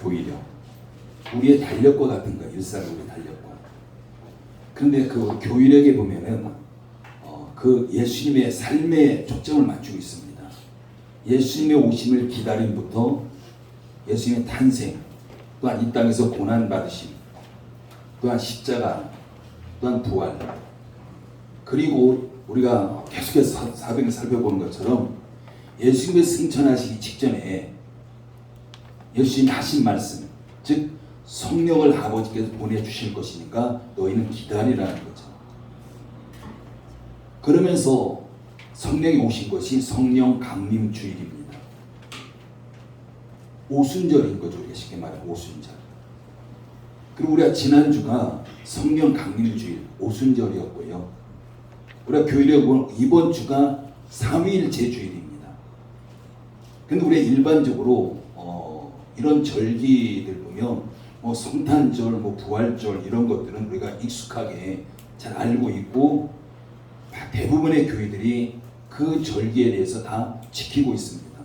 교회력. 우리의 달력과 같은 거야. 일상의 우리 달력과. 그런데 그 교회력에 보면은 그 예수님의 삶에 초점을 맞추고 있습니다. 예수님의 오심을 기다림부터 예수님의 탄생, 또한 이 땅에서 고난 받으심, 또한 십자가, 또한 부활. 그리고 우리가 계속해서 사병을 살펴보는 것처럼 예수님의 승천하시기 직전에 예수님이 하신 말씀, 즉 성령을 아버지께서 보내주실 것이니까 너희는 기다리라는 거죠. 그러면서 성령이 오신 것이 성령 강림 주일입니다. 오순절인 거죠. 우리가 쉽게 말하면 오순절. 그리고 우리가 지난주가 성령 강림 주일 오순절이었고요. 우리가 교회를 보면 이번 주가 삼위일체 주일입니다. 근데 우리가 일반적으로 이런 절기들 보면 성탄절, 부활절 이런 것들은 우리가 익숙하게 잘 알고 있고 대부분의 교회들이 그 절기에 대해서 다 지키고 있습니다.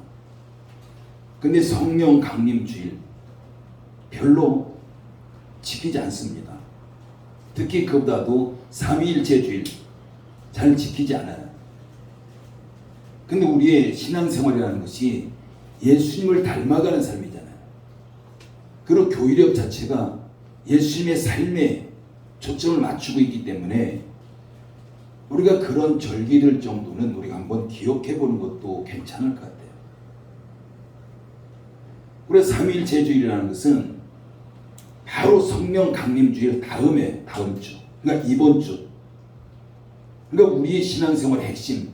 근데 성령 강림 주일 별로 지키지 않습니다. 특히 그보다도 삼위일체 주일 잘 지키지 않아요. 근데 우리의 신앙생활이라는 것이 예수님을 닮아가는 삶이잖아요. 그리고 교회력 자체가 예수님의 삶에 초점을 맞추고 있기 때문에 우리가 그런 절기들 정도는 우리가 한번 기억해 보는 것도 괜찮을 것 같아요. 우리가 삼위일체 주일이라는 것은 바로 성령 강림 주일 다음 주, 그러니까 이번 주. 그러니까 우리의 신앙생활의 핵심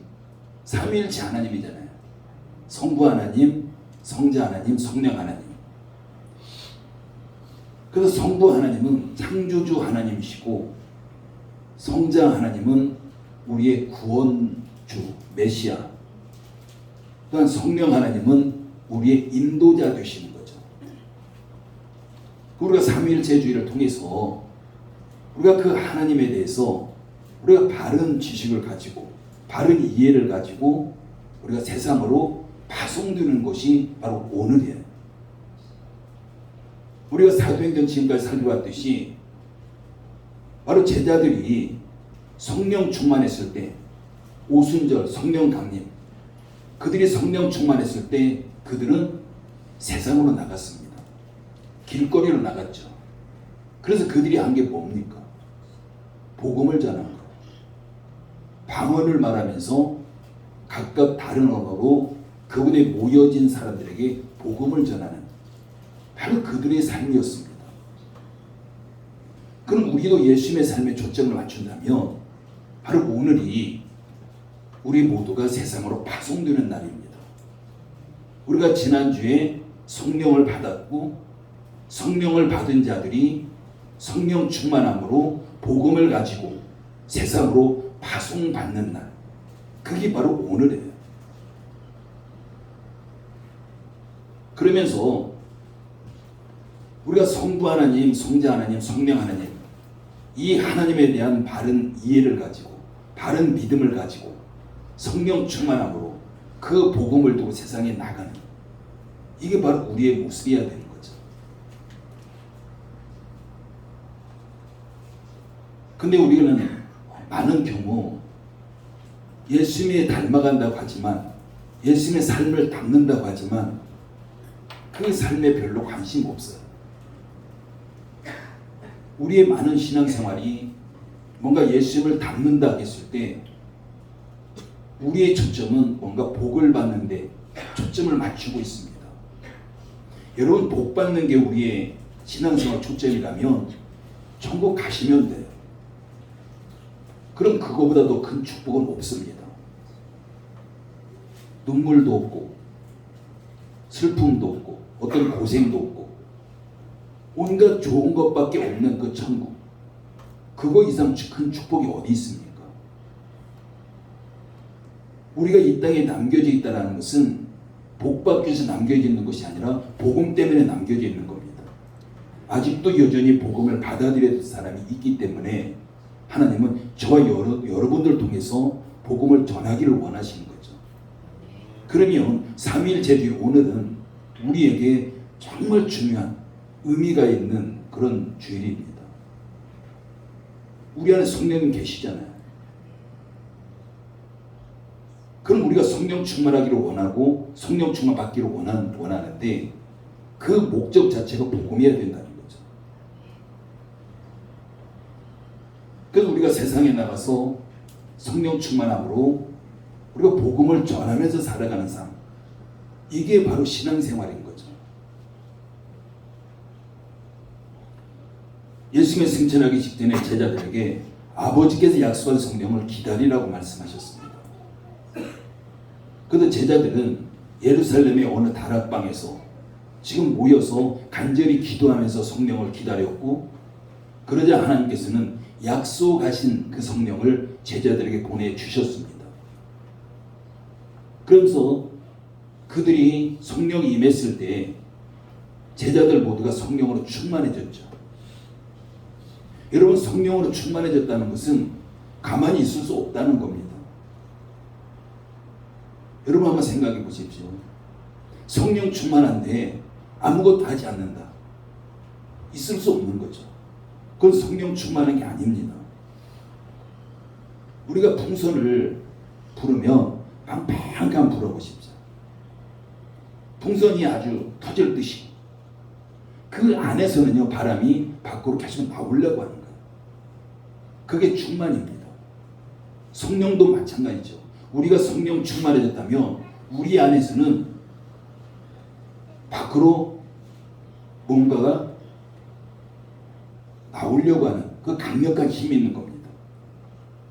삼위일체 하나님이잖아요. 성부 하나님, 성자 하나님, 성령 하나님. 그래서 성부 하나님은 창조주 하나님이시고 성자 하나님은 우리의 구원주 메시아, 또한 성령 하나님은 우리의 인도자 되시는 거죠. 우리가 삼위일체주의를 통해서 우리가 그 하나님에 대해서 우리가 바른 지식을 가지고 바른 이해를 가지고 우리가 세상으로 파송되는 것이 바로 오늘이에요. 우리가 사도행전 지금까지 살펴봤듯이 바로 제자들이 성령 충만했을 때 오순절 성령 강림, 그들이 성령 충만했을 때 그들은 세상으로 나갔습니다. 길거리로 나갔죠. 그래서 그들이 한 게 뭡니까? 복음을 전한 거. 방언을 말하면서 각각 다른 언어로 그분에 모여진 사람들에게 복음을 전하는 바로 그들의 삶이었습니다. 그럼 우리도 예수님의 삶에 초점을 맞춘다면 바로 오늘이 우리 모두가 세상으로 파송되는 날입니다. 우리가 지난주에 성령을 받았고 성령을 받은 자들이 성령 충만함으로 복음을 가지고 세상으로 파송받는 날, 그게 바로 오늘이에요. 그러면서 우리가 성부 하나님, 성자 하나님, 성령 하나님, 이 하나님에 대한 바른 이해를 가지고 바른 믿음을 가지고 성령 충만함으로 그 복음을 두고 세상에 나가는, 이게 바로 우리의 모습이어야 되는 거죠. 근데 우리는 많은 경우 예수님에 닮아간다고 하지만, 예수님의 삶을 담는다고 하지만 그 삶에 별로 관심 없어요. 우리의 많은 신앙생활이 뭔가 예수님을 닮는다 했을 때 우리의 초점은 뭔가 복을 받는 데 초점을 맞추고 있습니다. 여러분, 복 받는 게 우리의 신앙생활 초점이라면 천국 가시면 돼요. 그럼 그거보다 더 큰 축복은 없습니다. 눈물도 없고 슬픔도 없고 어떤 고생도 없고 온갖 좋은 것밖에 없는 그 천국, 그거 이상 큰 축복이 어디 있습니까? 우리가 이 땅에 남겨져 있다는 것은 복 받기 위해서 남겨져 있는 것이 아니라 복음 때문에 남겨져 있는 겁니다. 아직도 여전히 복음을 받아들여야 될 사람이 있기 때문에 하나님은 저와 여러분들 통해서 복음을 전하기를 원하시는 거죠. 그러면 삼위일체 주일 오늘은 우리에게 정말 중요한 의미가 있는 그런 주일입니다. 우리 안에 성령님 계시잖아요. 그럼 우리가 성령 충만하기를 원하고 성령 충만 받기를 원하는데 그 목적 자체가 복음이어야 된다는 거죠. 그래서 우리가 세상에 나가서 성령 충만함으로 우리가 복음을 전하면서 살아가는 삶, 이게 바로 신앙생활인 거죠. 예수님의 승천하기 직전에 제자들에게 아버지께서 약속한 성령을 기다리라고 말씀하셨습니다. 그런데 제자들은 예루살렘의 어느 다락방에서 지금 모여서 간절히 기도하면서 성령을 기다렸고, 그러자 하나님께서는 약속하신 그 성령을 제자들에게 보내주셨습니다. 그러면서 그들이 성령이 임했을 때 제자들 모두가 성령으로 충만해졌죠. 여러분, 성령으로 충만해졌다는 것은 가만히 있을 수 없다는 겁니다. 여러분 한번 생각해 보십시오. 성령 충만한데 아무것도 하지 않는다. 있을 수 없는 거죠. 그건 성령 충만한 게 아닙니다. 우리가 풍선을 불으면 팡팡팡 불어보십시오. 풍선이 아주 터질 듯이 그 안에서는요, 바람이 밖으로 계속 나오려고 하는 거예요. 그게 충만입니다. 성령도 마찬가지죠. 우리가 성령 충만해졌다면 우리 안에서는 밖으로 뭔가가 나오려고 하는 그 강력한 힘이 있는 겁니다.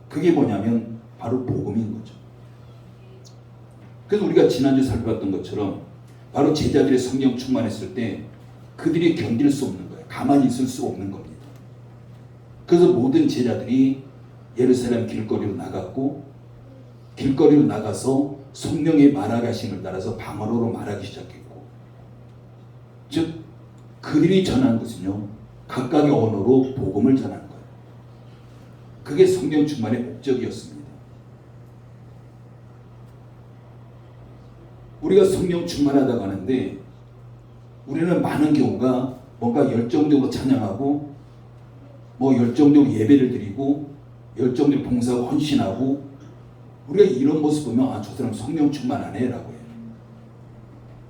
그게 뭐냐면 바로 복음인 거죠. 그래서 우리가 지난주 살펴봤던 것처럼 바로 제자들의 성령 충만했을 때 그들이 견딜 수 없는 거예요. 가만히 있을 수 없는 겁니다. 그래서 모든 제자들이 예루살렘 길거리로 나갔고, 길거리로 나가서 성령의 말하가심을 따라서 방언으로 말하기 시작했고, 즉 그들이 전한 것은요, 각각의 언어로 복음을 전한 거예요. 그게 성령 충만의 목적이었습니다. 우리가 성령 충만하다고 하는데 우리는 많은 경우가 뭔가 열정적으로 찬양하고 열정적으로 예배를 드리고 열정적으로 봉사하고 헌신하고, 우리가 이런 모습 보면 저 사람 성령 충만하네 라고 해요.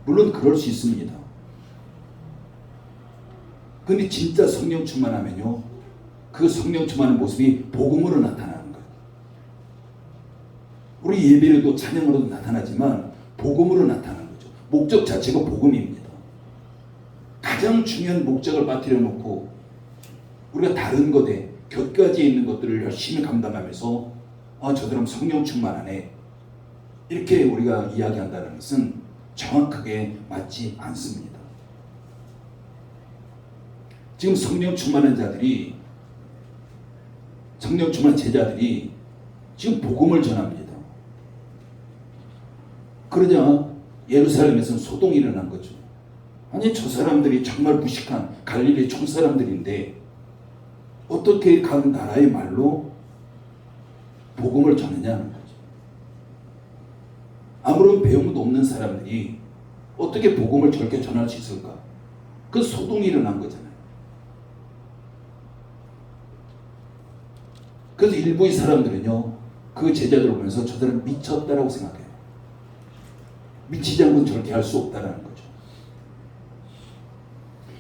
물론 그럴 수 있습니다. 근데 진짜 성령 충만하면요, 그 성령 충만한 모습이 복음으로 나타나는 거예요. 우리 예배로도 찬양으로도 나타나지만 복음으로 나타나는 거죠. 목적 자체가 복음입니다. 가장 중요한 목적을 빠뜨려 놓고 우리가 다른 것에 곁가지에 있는 것들을 열심히 감당하면서 저 사람 성령 충만하네, 이렇게 우리가 이야기한다는 것은 정확하게 맞지 않습니다. 지금 성령 충만한 제자들이 지금 복음을 전합니다. 그러자 예루살렘에서는 소동이 일어난 거죠. 아니, 저 사람들이 정말 무식한 갈릴리 촌사람들인데 어떻게 각 나라의 말로 복음을 전하냐는 거죠. 아무런 배움도 없는 사람들이 어떻게 복음을 저렇게 전할 수 있을까? 그 소동이 일어난 거잖아요. 그래서 일부의 사람들은요, 그 제자들을 보면서 저 사람 미쳤다라고 생각해요. 미치지 않고는 저렇게 할 수 없다라는 거죠.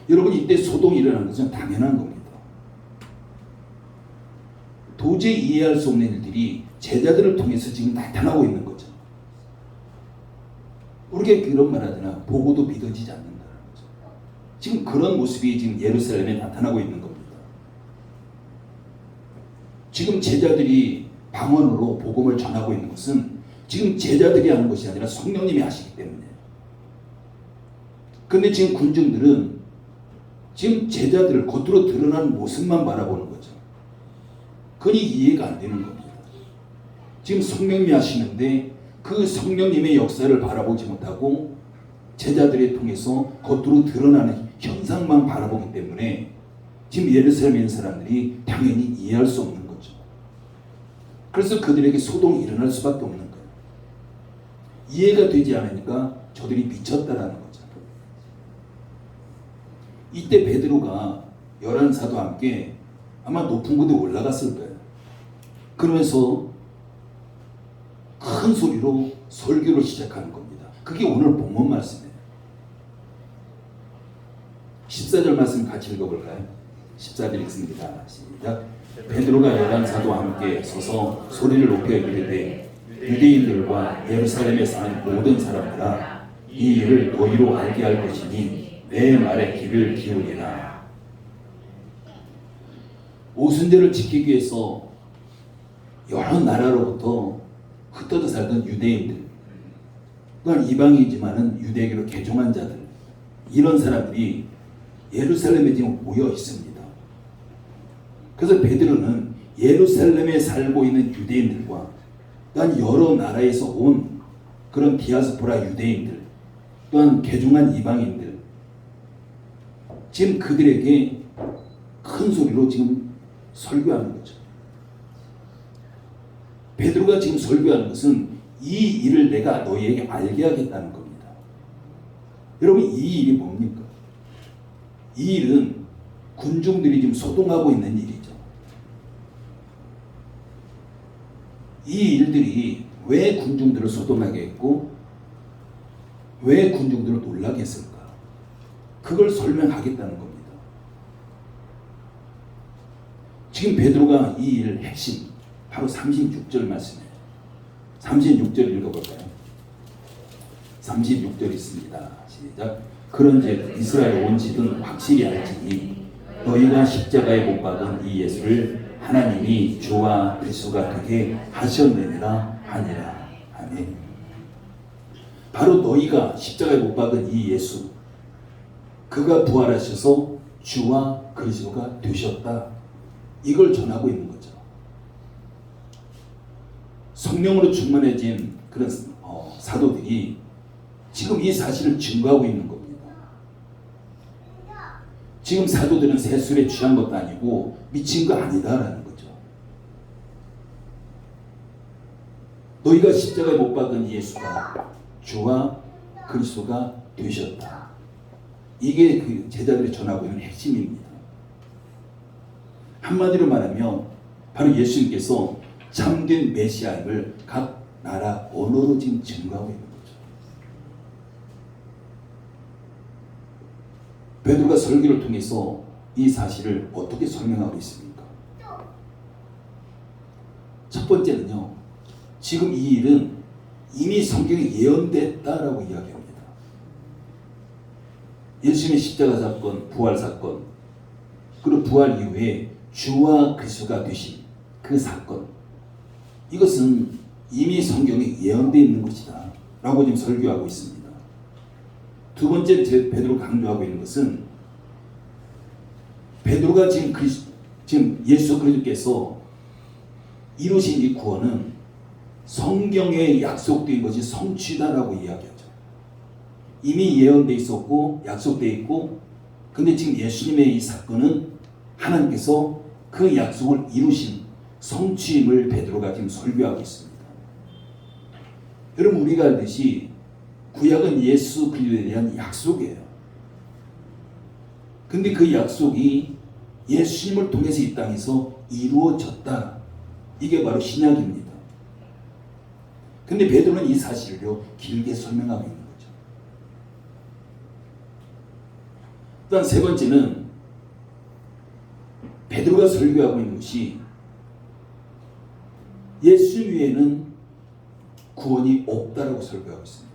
여러분, 이때 소동이 일어나는 것은 당연한 겁니다. 도저히 이해할 수 없는 일들이 제자들을 통해서 지금 나타나고 있는 거죠. 우리가 그런 말 하잖아. 보고도 믿어지지 않는다는 거죠. 지금 그런 모습이 지금 예루살렘에 나타나고 있는 겁니다. 지금 제자들이 방언으로 복음을 전하고 있는 것은 지금 제자들이 하는 것이 아니라 성령님이 하시기 때문에. 그런데 지금 군중들은 지금 제자들을 겉으로 드러나는 모습만 바라보는 거죠. 그니 이해가 안 되는 겁니다. 지금 성령님이 하시는데 그 성령님의 역사를 바라보지 못하고 제자들을 통해서 겉으로 드러나는 현상만 바라보기 때문에 지금 예루살렘에 있는 사람들이 당연히 이해할 수 없는 거죠. 그래서 그들에게 소동이 일어날 수밖에 없는 거예요. 이해가 되지 않으니까 저들이 미쳤다라는 거죠. 이때 베드로가 11사도와 함께 아마 높은 곳에 올라갔을 거예요. 그러면서 큰 소리로 설교를 시작하는 겁니다. 그게 오늘 본문 말씀이에요. 14절 말씀 같이 읽어볼까요? 14절 읽습니다. 시작. 베드로가 11사도와 함께 서서 소리를 높여 이르되 유대인들과 예루살렘에 사는 모든 사람들아, 이 일을 너희로 알게 할 것이니 내 말에 귀를 기울이라. 오순절을 지키기 위해서 여러 나라로부터 흩어져 살던 유대인들, 또한 이방이지만은 유대교로 개종한 자들, 이런 사람들이 예루살렘에 지금 모여 있습니다. 그래서 베드로는 예루살렘에 살고 있는 유대인들과 또한 여러 나라에서 온 그런 디아스포라 유대인들, 또한 개종한 이방인들, 지금 그들에게 큰 소리로 지금 설교하는 거죠. 베드로가 지금 설교하는 것은 이 일을 내가 너희에게 알게 하겠다는 겁니다. 여러분, 이 일이 뭡니까? 이 일은 군중들이 지금 소동하고 있는 일이죠. 이 일들이 왜 군중들을 소동하게 했고 왜 군중들을 놀라게 했을까? 그걸 설명하겠다는 겁니다. 지금 베드로가 이 일을 핵심, 바로 36절 말씀이에요. 36절 읽어볼까요? 36절 있습니다. 시작. 그런즉 이스라엘 온 집은 확실히 알지니 너희가 십자가에 못 박은 이 예수를 하나님이 주와 그리스도가 되게 하셨느니라 하니라. 아멘. 바로 너희가 십자가에 못 박은 이 예수, 그가 부활하셔서 주와 그리스도가 되셨다, 이걸 전하고 있는 거죠. 성령으로 충만해진 그런 사도들이 지금 이 사실을 증거하고 있는 겁니다. 지금 사도들은 새 술에 취한 것도 아니고 미친 거 아니다라는 거죠. 너희가 십자가에 못 박은 예수가 주와 그리스도가 되셨다. 이게 그 제자들이 전하고 있는 핵심입니다. 한마디로 말하면 바로 예수님께서 참된 메시아임을 각 나라 언어로 지금 증거하고 있는 거죠. 베드로가 설교를 통해서 이 사실을 어떻게 설명하고 있습니까? 첫 번째는요, 지금 이 일은 이미 성경에 예언됐다라고 이야기합니다. 예수님의 십자가 사건, 부활 사건, 그리고 부활 이후에 주와 그리스도가 되신 그 사건, 이것은 이미 성경에 예언되어 있는 것이다 라고 지금 설교하고 있습니다. 두 번째 베드로가 강조하고 있는 것은 베드로가 지금 예수 그리스도께서 이루신 이 구원은 성경에 약속된 것이 성취다라고 이야기하죠. 이미 예언되어 있었고 약속되어 있고, 근데 지금 예수님의 이 사건은 하나님께서 그 약속을 이루신 성취임을 베드로가 지금 설교하고 있습니다. 여러분, 우리가 알듯이 구약은 예수 그리스도에 대한 약속이에요. 근데 그 약속이 예수님을 통해서 이 땅에서 이루어졌다. 이게 바로 신약입니다. 근데 베드로는 이 사실을 길게 설명하고 있는 거죠. 또한 세 번째는 베드로가 설교하고 있는 것이 예수 외에는 구원이 없다라고 설교하고 있습니다.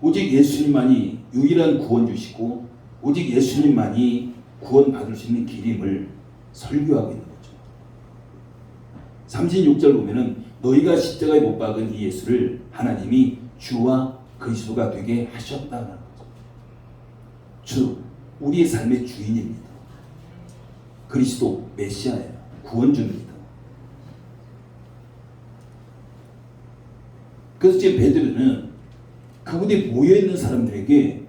오직 예수님만이 유일한 구원주시고 오직 예수님만이 구원받을 수 있는 길임을 설교하고 있는 거죠. 36절 보면은 너희가 십자가에 못 박은 이 예수를 하나님이 주와 그리스도가 되게 하셨다는 거죠. 주, 우리의 삶의 주인입니다. 그리스도, 메시아예요. 구원주입니다. 그래서 지금 베드로는 그곳에 모여있는 사람들에게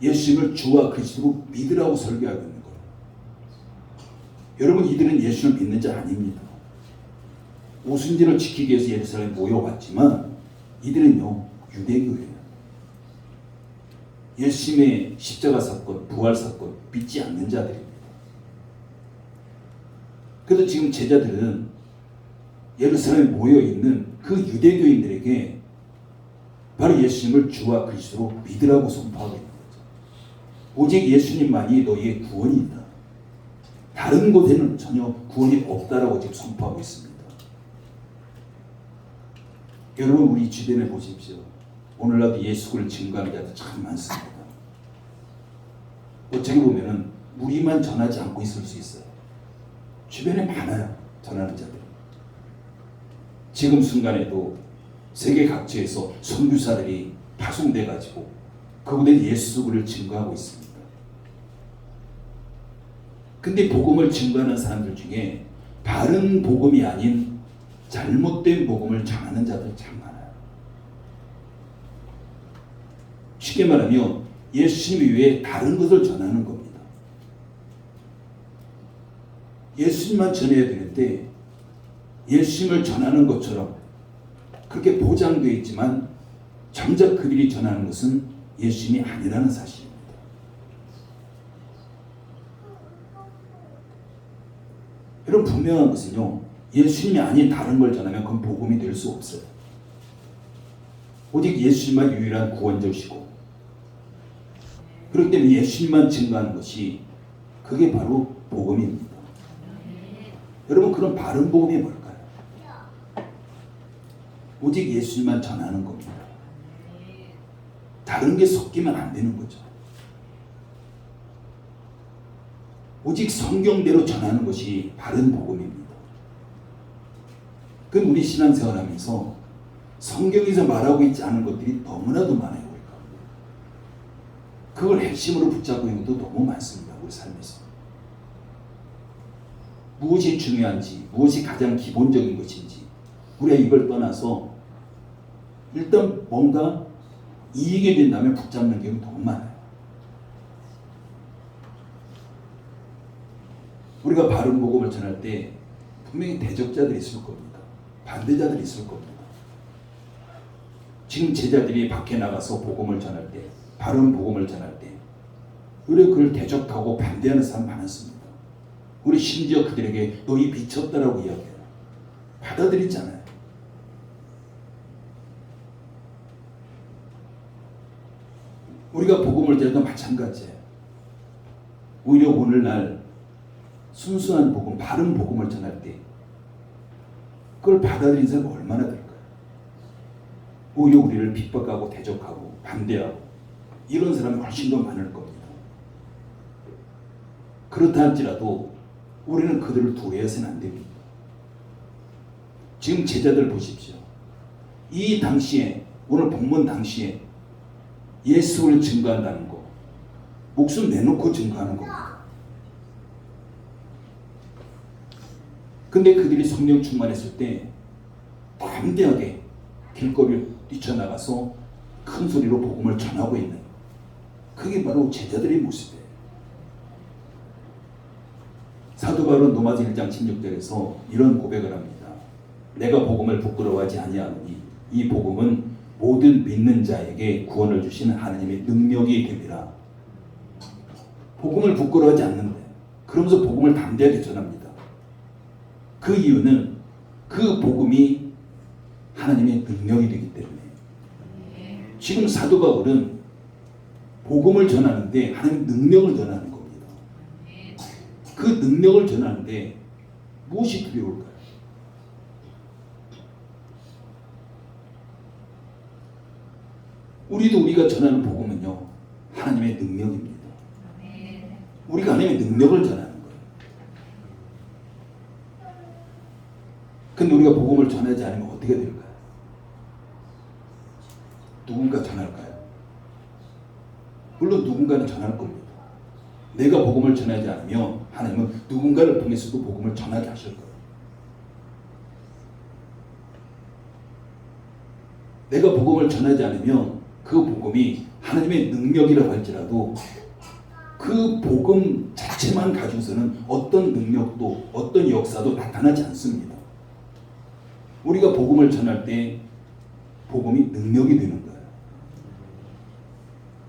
예수님을 주와 그리스도로 믿으라고 설교하고 있는 거예요. 여러분, 이들은 예수를 믿는 자 아닙니다. 오순절을 지키기 위해서 예루살렘에 모여왔지만 이들은요, 유대교예요. 예수님의 십자가 사건, 부활 사건 믿지 않는 자들입니다. 그래서 지금 제자들은 예루살렘에 모여있는 그 유대교인들에게 바로 예수님을 주와 그리스도로 믿으라고 선포하고 있는 거죠. 오직 예수님만이 너희의 구원이 있다. 다른 곳에는 전혀 구원이 없다라고 지금 선포하고 있습니다. 여러분, 우리 주변에 보십시오. 오늘날도 예수를 증거하는 자들 참 많습니다. 어떻게 보면은 우리만 전하지 않고 있을 수 있어요. 주변에 많아요, 전하는 자들. 지금 순간에도 세계 각지에서 선교사들이 파송돼 가지고 그분들이 예수를 증거하고 있습니다. 근데 복음을 증거하는 사람들 중에 바른 복음이 아닌 잘못된 복음을 전하는 자들 참 많아요. 쉽게 말하면 예수님 외에 다른 것을 전하는 겁니다. 예수님만 전해야 되는데 예수님을 전하는 것처럼 그렇게 보장되어 있지만 정작 그들이 전하는 것은 예수님이 아니라는 사실입니다. 여러분, 분명한 것은요, 예수님이 아닌 다른 걸 전하면 그건 복음이 될 수 없어요. 오직 예수님만 유일한 구원자시고, 그렇기 때문에 예수님만 증거하는 것이 그게 바로 복음입니다. 여러분, 그런 바른 복음이 뭘까요? 오직 예수님만 전하는 겁니다. 다른 게 섞이면 안 되는 거죠. 오직 성경대로 전하는 것이 바른 복음입니다. 그럼 우리 신앙생활하면서 성경에서 말하고 있지 않은 것들이 너무나도 많아요. 우리가. 그걸 핵심으로 붙잡고 있는 것도 너무 많습니다. 우리 삶에서. 무엇이 중요한지, 무엇이 가장 기본적인 것인지 우리가 이걸 떠나서 일단 뭔가 이익이 된다면 붙잡는 경우가 너무 많아요. 우리가 바른 복음을 전할 때 분명히 대적자들이 있을 겁니다. 반대자들이 있을 겁니다. 지금 제자들이 밖에 나가서 복음을 전할 때, 바른 복음을 전할 때 우리가 그걸 대적하고 반대하는 사람 많았습니다. 우리 심지어 그들에게 너희 미쳤다라고 이야기해요. 받아들이잖아요. 우리가 복음을 전할 때 마찬가지예요. 오히려 오늘날 순수한 복음, 바른 복음을 전할 때 그걸 받아들인 사람이 얼마나 될까요? 오히려 우리를 핍박하고 대적하고 반대하고 이런 사람이 훨씬 더 많을 겁니다. 그렇다 할지라도 우리는 그들을 두려워해서는 안 됩니다. 지금 제자들 보십시오. 이 당시에, 오늘 본문 당시에 예수를 증거한다는 거, 목숨 내놓고 증거하는 겁니다. 근데 그들이 성령 충만했을 때 담대하게 길거리를 뛰쳐나가서 큰 소리로 복음을 전하고 있는, 그게 바로 제자들의 모습이에요. 사도 바울은 로마서 1장 16절에서 이런 고백을 합니다. 내가 복음을 부끄러워하지 아니하노니 이 복음은 모든 믿는 자에게 구원을 주시는 하나님의 능력이 됨이라. 복음을 부끄러워하지 않는데, 그러면서 복음을 담대하게 전합니다. 그 이유는 그 복음이 하나님의 능력이 되기 때문에. 지금 사도 바울은 복음을 전하는데 하나님의 능력을 전하는 겁니다. 그 능력을 전하는데 무엇이 두려울까요? 우리가 전하는 복음은요, 하나님의 능력입니다. 우리가 하나님의 능력을 전하는 거예요. 근데 우리가 복음을 전하지 않으면 어떻게 될까요? 누군가 전할까요? 물론 누군가는 전할 겁니다. 내가 복음을 전하지 않으면 하나님은 누군가를 통해서도 복음을 전하게 하실 거예요. 내가 복음을 전하지 않으면 그 복음이 하나님의 능력이라고 할지라도 그 복음 자체만 가지고서는 어떤 능력도 어떤 역사도 나타나지 않습니다. 우리가 복음을 전할 때 복음이 능력이 되는 거예요.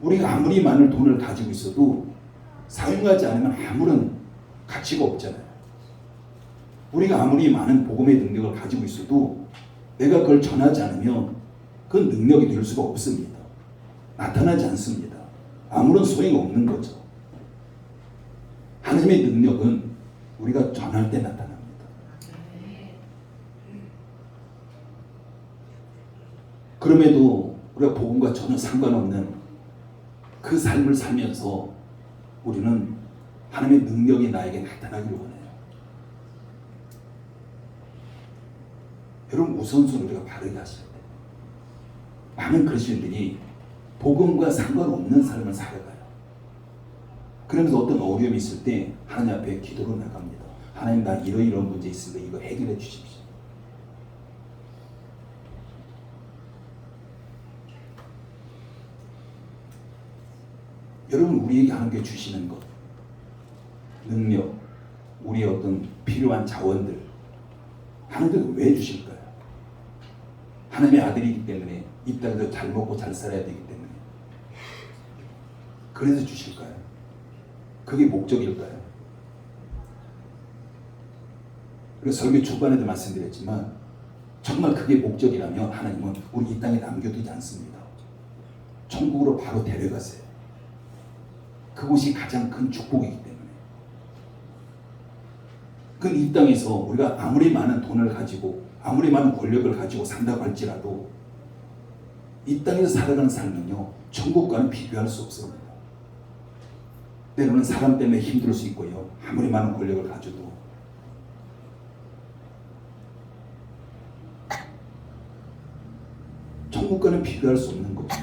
우리가 아무리 많은 돈을 가지고 있어도 사용하지 않으면 아무런 가치가 없잖아요. 우리가 아무리 많은 복음의 능력을 가지고 있어도 내가 그걸 전하지 않으면 그 능력이 될 수가 없습니다. 나타나지 않습니다. 아무런 소용이 없는 거죠. 하나님의 능력은 우리가 전할 때 나타납니다. 그럼에도 우리가 복음과 전혀 상관없는 그 삶을 살면서 우리는 하나님의 능력이 나에게 나타나기를 원해요. 여러분, 우선순위 우리가 바르게 하실 때 많은 그리스도인들이 복음과 상관없는 삶을 살아가요. 그러면서 어떤 어려움이 있을 때 하나님 앞에 기도로 나갑니다. 하나님, 나 이런 문제 있으니까 이거 해결해 주십시오. 여러분, 우리에게 하나님께 주시는 것, 능력, 우리의 어떤 필요한 자원들, 하나님께서 왜 주실까요? 하나님의 아들이기 때문에 이 땅에서 잘 먹고 잘 살아야 되기 때문에 그래서 주실까요? 그게 목적일까요? 그래서 설교 초반에도 말씀드렸지만 정말 그게 목적이라면 하나님은 우리 이 땅에 남겨두지 않습니다. 천국으로 바로 데려가세요. 그곳이 가장 큰 축복이기 때문에. 그 이 땅에서 우리가 아무리 많은 돈을 가지고 아무리 많은 권력을 가지고 산다고 할지라도 이 땅에서 살아가는 삶은요, 천국과는 비교할 수 없습니다. 때로는 사람 때문에 힘들 수 있고요, 아무리 많은 권력을 가져도. 천국과는 비교할 수 없는 거죠.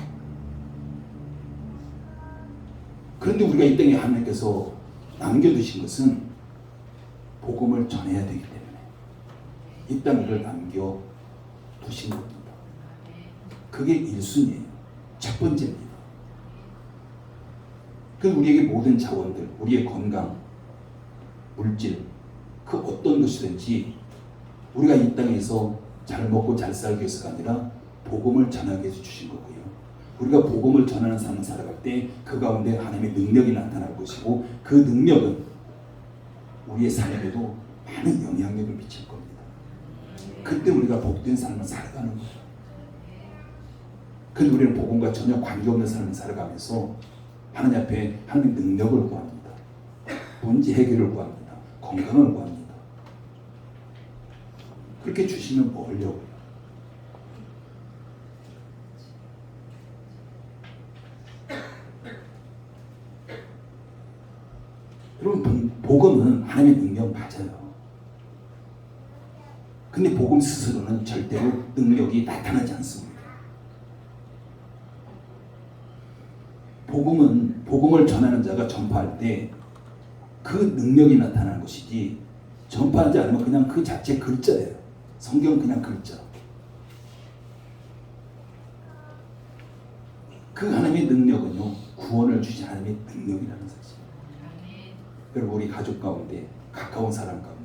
그런데 우리가 이 땅에 하나님께서 남겨두신 것은 복음을 전해야 되기 때문에 이 땅을 남겨두신 겁니다. 그게 1순위예요. 첫 번째입니다. 그 우리에게 모든 자원들, 우리의 건강, 물질, 그 어떤 것이든지 우리가 이 땅에서 잘 먹고 잘 살기 위해서가 아니라 복음을 전하기 위해서 주신 거고요. 우리가 복음을 전하는 삶을 살아갈 때 그 가운데 하나님의 능력이 나타날 것이고 그 능력은 우리의 삶에도 많은 영향력을 미칠 겁니다. 그때 우리가 복된 삶을 살아가는 거예요. 근데 우리는 복음과 전혀 관계없는 삶을 살아가면서 하나님 앞에 하나님의 능력을 구합니다. 문제 해결을 구합니다. 건강을 구합니다. 그렇게 주시면 뭐 하려고요? 여러분, 복음은 하나님의 능력 맞아요. 근데 복음 스스로는 절대로 능력이 나타나지 않습니다. 복음은 복음을 전하는 자가 전파할 때 그 능력이 나타나는 것이지 전파하지 않으면 그냥 그 자체 글자예요. 성경 그냥 글자. 그 하나님의 능력은요, 구원을 주신 하나님의 능력이라는 사실. 여러분, 우리 가족 가운데 가까운 사람 가운데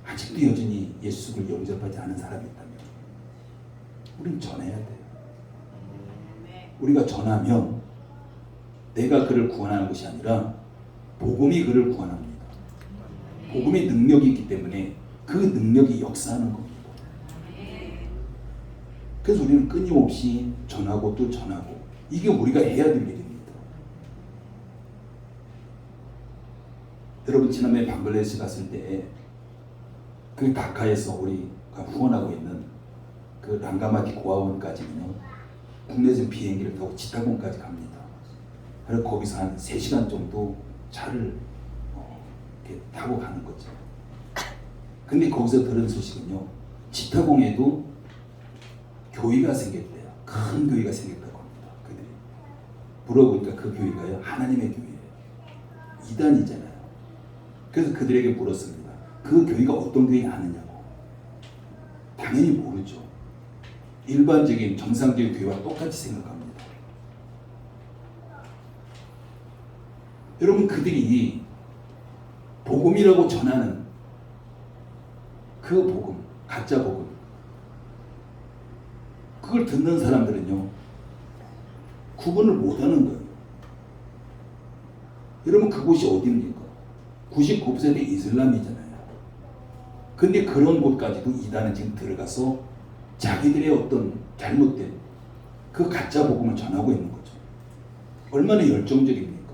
아직도 여전히 예수를 영접하지 않은 사람이 있다면 우리는 전해야 돼요. 우리가 전하면 내가 그를 구원하는 것이 아니라 복음이 그를 구원합니다. 복음의 능력이 있기 때문에 그 능력이 역사하는 겁니다. 그래서 우리는 끊임없이 전하고 또 전하고, 이게 우리가 해야 될 일입니다. 여러분, 지난해 방글라데시 갔을 때 그 다카에서 우리가 후원하고 있는 그 랑가마티 고아원까지는요, 국내선 비행기를 타고 치타곤까지 갑니다. 그래서 거기서 한 3시간 정도 차를 이렇게 타고 가는 거죠. 근데 거기서 들은 소식은요, 치타공에도 교회가 생겼대요. 큰 교회가 생겼다고 합니다. 그들이 물어보니까 그 교회가요, 하나님의 교회예요. 이단이잖아요. 그래서 그들에게 물었습니다. 그 교회가 어떤 교회 아느냐고. 당연히 모르죠. 일반적인 정상적인 교회와 똑같이 생각합니다. 여러분, 그들이 복음이라고 전하는 그 복음, 가짜 복음, 그걸 듣는 사람들은요, 구분을 못하는 거예요. 여러분 그곳이 어디입니까? 99% 이슬람이잖아요. 근데 그런 곳까지도 이단은 지금 들어가서 자기들의 어떤 잘못된 그 가짜 복음을 전하고 있는 거죠. 얼마나 열정적입니까?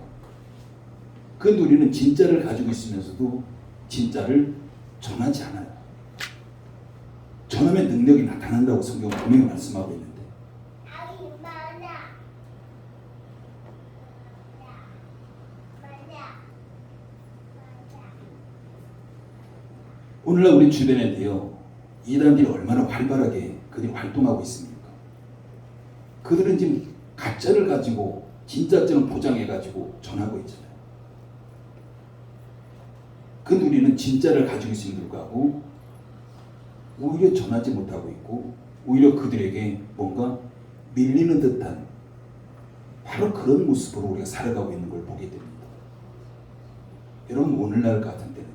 그런데 우리는 진짜를 가지고 있으면서도 진짜를 전하지 않아요. 전하면 능력이 나타난다고 성경은 분명히 말씀하고 있는데 오늘날 우리 주변에도요 이단들이 얼마나 활발하게 그들이 활동하고 있습니까? 그들은 지금 가짜를 가지고 진짜처럼 포장해가지고 전하고 있잖아요. 근데 우리는 진짜를 가지고 있음에도 불구하고 오히려 전하지 못하고 있고 오히려 그들에게 뭔가 밀리는 듯한 바로 그런 모습으로 우리가 살아가고 있는 걸 보게 됩니다. 여러분 오늘날 같은 때는요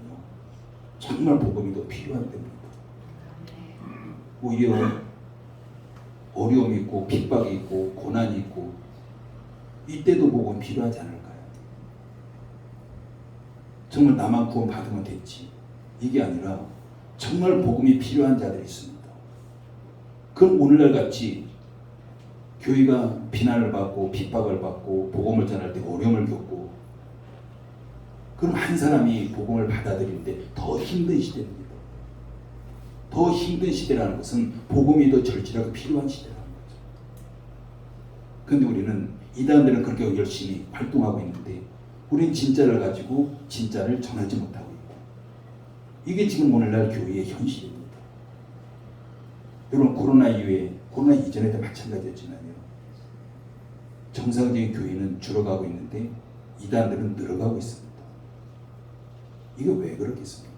정말 복음이 더 필요한 때입니다. 오히려 어려움이 있고 핍박이 있고 고난이 있고 이때도 복음 필요하지 않을까요? 정말 나만 구원 받으면 됐지 이게 아니라 정말 복음이 필요한 자들이 있습니다. 그럼 오늘날 같이 교회가 비난을 받고 핍박을 받고 복음을 전할 때 어려움을 겪고 그럼 한 사람이 복음을 받아들이는데 더 힘든 시대입니다. 더 힘든 시대라는 것은 복음이 더 절실하게 필요한 시대라는 거죠. 그런데 우리는 이단들은 그렇게 열심히 활동하고 있는데 우리는 진짜를 가지고 진짜를 전하지 못하고 있고 이게 지금 오늘날 교회의 현실입니다. 여러분 코로나 이후에 코로나 이전에도 마찬가지였지만요. 정상적인 교회는 줄어가고 있는데 이단들은 늘어가고 있습니다. 이게 왜 그렇겠습니까?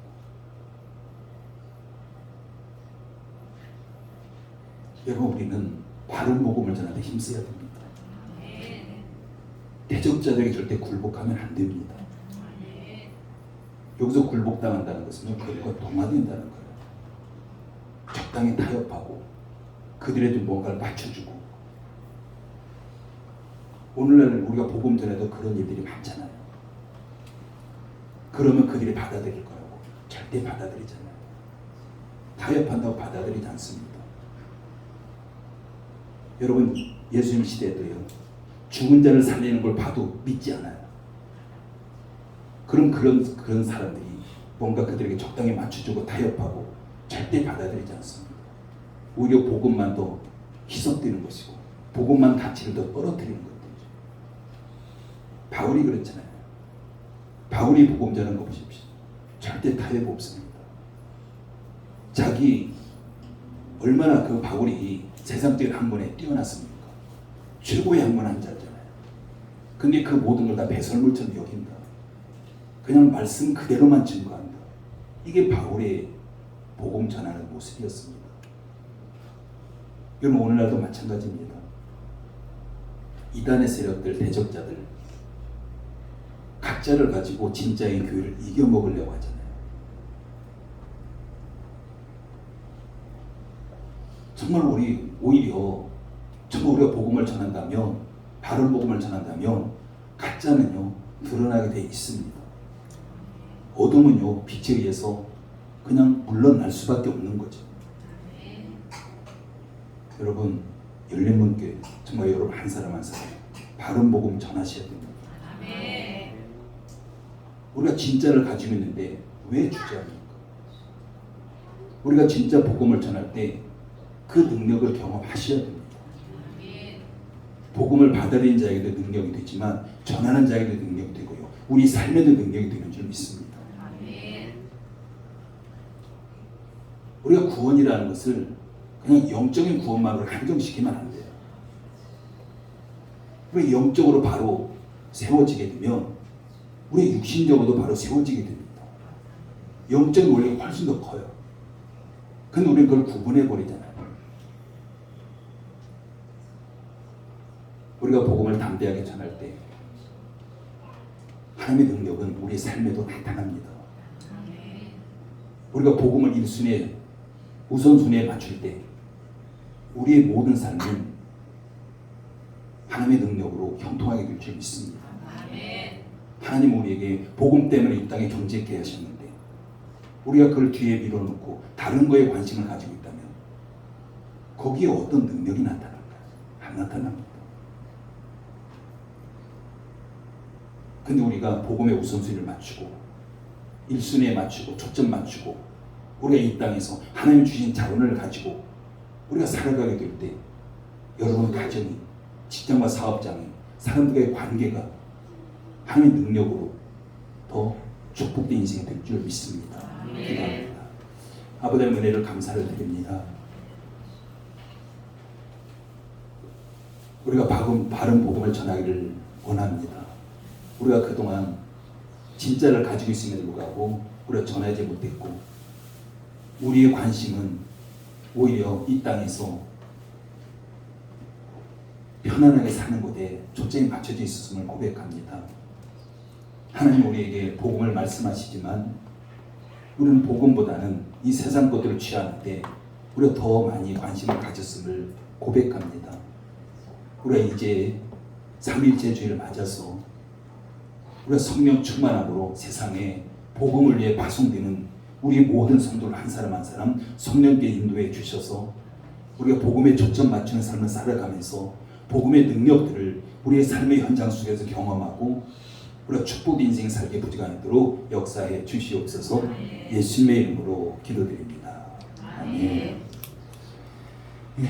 여러분 우리는 바른 복음을 전하는데 힘써야 됩니다. 대적자들에게 절대 굴복하면 안 됩니다. 여기서 굴복당한다는 것은 그들과 동화된다는 거예요. 적당히 타협하고 그들에도 뭔가를 맞춰주고 오늘날 우리가 복음 전에도 그런 일들이 많잖아요. 그러면 그들이 받아들일 거라고 절대 받아들이잖아요. 타협한다고 받아들이지 않습니다. 여러분 예수님 시대에도요 죽은 자를 살리는 걸 봐도 믿지 않아요. 그런 사람들이 뭔가 그들에게 적당히 맞춰주고 타협하고 절대 받아들이지 않습니다. 오히려 복음만 더 희석되는 것이고 복음만 가치를 더 떨어뜨리는 것들이죠. 바울이 그렇잖아요. 바울이 복음 전하는 거 보십시오. 절대 타협 없습니다. 자기 얼마나 그 바울이 세상적인 학문에 뛰어났습니까? 최고의 학문한 자잖아요. 근데 그 모든 걸 다 배설물처럼 여긴다. 그냥 말씀 그대로만 증거한다. 이게 바울의 복음 전하는 모습이었습니다. 여러분 오늘날도 마찬가지입니다. 이단의 세력들, 대적자들 가짜를 가지고 진짜의 교회를 이겨먹으려고 하잖아요. 정말 오히려 우리가 복음을 전한다면 바른 복음을 전한다면 가짜는요 드러나게 돼 있습니다. 어둠은요 빛에 의해서 그냥 물러날 수밖에 없는 거죠. 여러분 열린문교회 정말 여러분 한 사람 한 사람 바른 복음 전하셔야 됩니다. 우리가 진짜를 가지고 있는데 왜 주저합니까? 우리가 진짜 복음을 전할 때 그 능력을 경험하셔야 됩니다. 복음을 받아들인 자에게도 능력이 되지만 전하는 자에게도 능력이 되고요. 우리 삶에도 능력이 되는 줄 믿습니다. 우리가 구원이라는 것을 그냥 영적인 구원만으로 한정시키면 안 돼요. 우리 영적으로 바로 세워지게 되면 우리 육신적으로도 바로 세워지게 됩니다. 영적인 원리가 훨씬 더 커요. 근데 우리는 그걸 구분해 버리잖아요. 우리가 복음을 담대하게 전할 때 하나님의 능력은 우리의 삶에도 나타납니다. 우리가 복음을 1순위에 우선순위에 맞출 때 우리의 모든 삶은 하나님의 능력으로 형통하게 될 줄 믿습니다. 하나님 우리에게 복음 때문에 이 땅에 존재케 하셨는데 우리가 그걸 뒤에 밀어놓고 다른 거에 관심을 가지고 있다면 거기에 어떤 능력이 나타날까? 안 나타납니다. 근데 우리가 복음의 우선순위를 맞추고 1순위에 맞추고 초점 맞추고 우리가 이 땅에서 하나님 주신 자원을 가지고 우리가 살아가게 될 때 여러분 가정이 직장과 사업장이 사람들과의 관계가 하나님의 능력으로 더 축복된 인생이 될 줄 믿습니다. 기도합니다. 아버지의 은혜를 감사를 드립니다. 우리가 바른 복음을 전하기를 원합니다. 우리가 그동안 진짜를 가지고 있음에도 불구하고 우리가 전하지 못했고 우리의 관심은 오히려 이 땅에서 편안하게 사는 곳에 초점이 맞춰져 있었음을 고백합니다. 하나님 우리에게 복음을 말씀하시지만 우리는 복음보다는 이 세상 것들을 취하는데 우리가 더 많이 관심을 가졌음을 고백합니다. 우리가 이제 3일째 주일을 맞아서 우리가 성령 충만함으로 세상에 복음을 위해 파송되는 우리 모든 성도를 한 사람 한 사람 성령께 인도해 주셔서 우리가 복음에 초점 맞추는 삶을 살아가면서 복음의 능력들을 우리의 삶의 현장 속에서 경험하고 우리가 축복 인생 살기 부지런하도록 역사해 주시옵소서. 예수님의 이름으로 기도드립니다. 아멘.